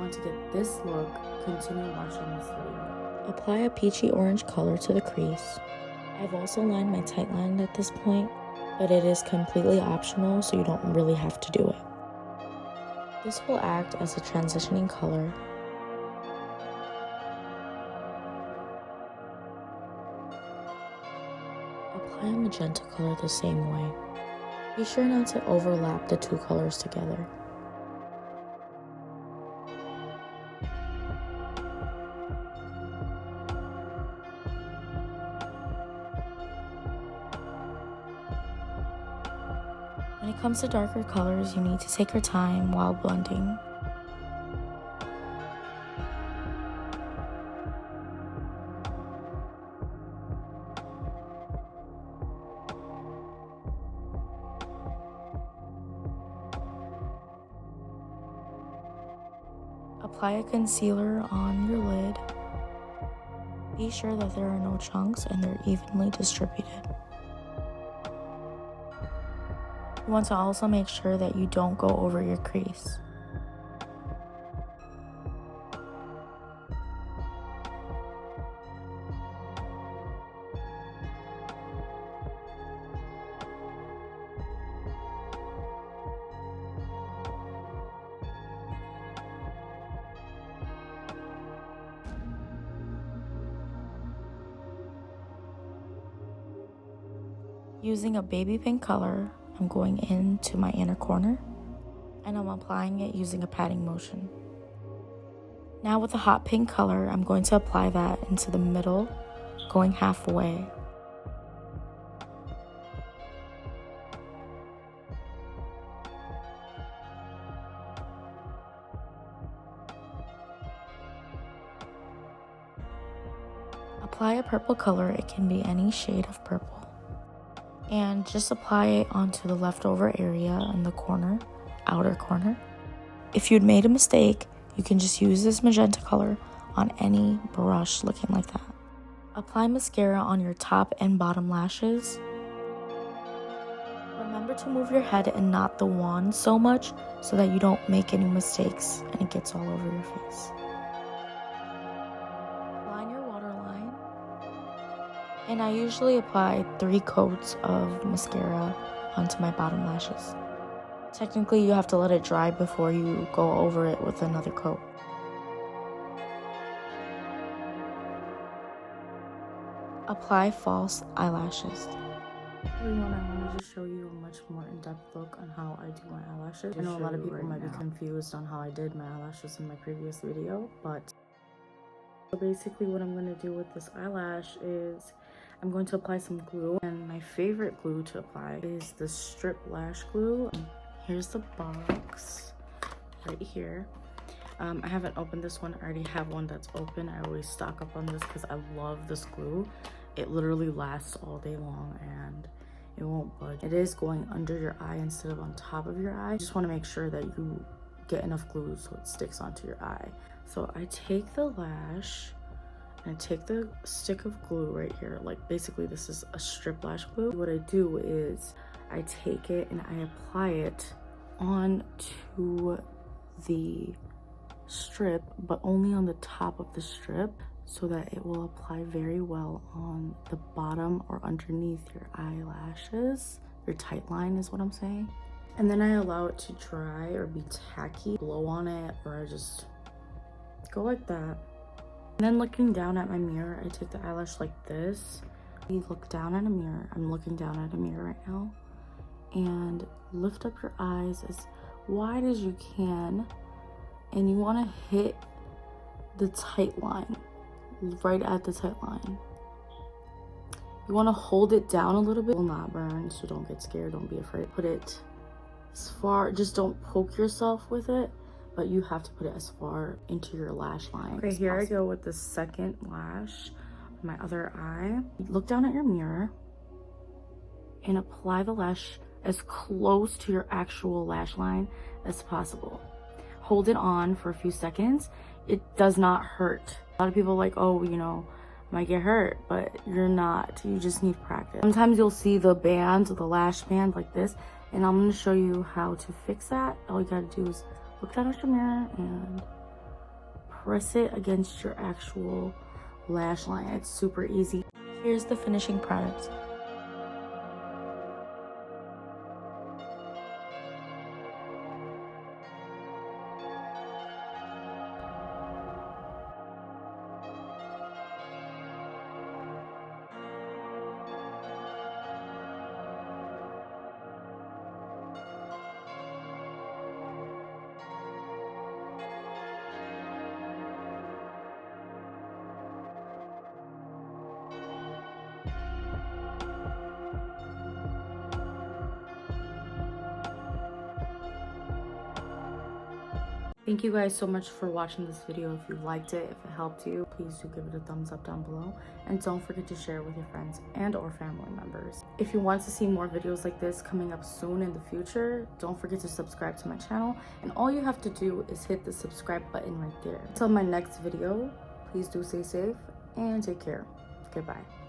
want to get this look, continue watching this video. Apply a peachy orange color to the crease. I've also lined my tight line at this point, but it is completely optional, so you don't really have to do it. This will act as a transitioning color. Apply a magenta color the same way. Be sure not to overlap the two colors together. When it comes to darker colors, you need to take your time while blending. Apply a concealer on your lid. Be sure that there are no chunks and they're evenly distributed. You want to also make sure that you don't go over your crease. Using a baby pink color, I'm going into my inner corner and I'm applying it using a patting motion. Now with a hot pink color, I'm going to apply that into the middle, going halfway. Apply a purple color, it can be any shade of purple. And just apply it onto the leftover area in the corner, outer corner. If you'd made a mistake, you can just use this magenta color on any brush looking like that. Apply mascara on your top and bottom lashes. Remember to move your head and not the wand so much so that you don't make any mistakes and it gets all over your face. And I usually apply 3 coats of mascara onto my bottom lashes. Technically, you have to let it dry before you go over it with another coat. Apply false eyelashes. Everyone, I wanted to show you a much more in-depth look on how I do my eyelashes. I know a lot of people might be confused on how I did my eyelashes in my previous video, but so basically what I'm going to do with this eyelash is I'm going to apply some glue, and my favorite glue to apply is the strip lash glue. Here's the box right here. I haven't opened this one. I already have one that's open. I always stock up on this because I love this glue. It literally lasts all day long and it won't budge. It is going under your eye instead of on top of your eye. You just want to make sure that you get enough glue so it sticks onto your eye. So I take the lash and I take the stick of glue right here. Like basically this is a strip lash glue. What I do is I take it and I apply it onto the strip, but only on the top of the strip so that it will apply very well on the bottom or underneath your eyelashes. Your tight line is what I'm saying. And then I allow it to dry or be tacky, blow on it, or I just go like that. And then looking down at my mirror, I take the eyelash like this. You look down at a mirror. I'm looking down at a mirror right now. And lift up your eyes as wide as you can. And you want to hit the tight line, right at the tight line. You want to hold it down a little bit. It will not burn, so don't get scared. Don't be afraid. Put it as far, just don't poke yourself with it, but you have to put it as far into your lash line. Okay, here I go with the second lash on my other eye. Look down at your mirror and apply the lash as close to your actual lash line as possible. Hold it on for a few seconds. It does not hurt. A lot of people are like, oh, you know, might get hurt, but you're not. You just need practice. Sometimes you'll see the band, the lash band like this, and I'm going to show you how to fix that. All you got to do is look down at your mirror and press it against your actual lash line. It's super easy. Here's the finishing product. Thank you guys so much for watching this video. If you liked it, if it helped you, please do give it a thumbs up down below. And don't forget to share it with your friends and or family members. If you want to see more videos like this coming up soon in the future, don't forget to subscribe to my channel. And all you have to do is hit the subscribe button right there. Until my next video, please do stay safe and take care. Goodbye.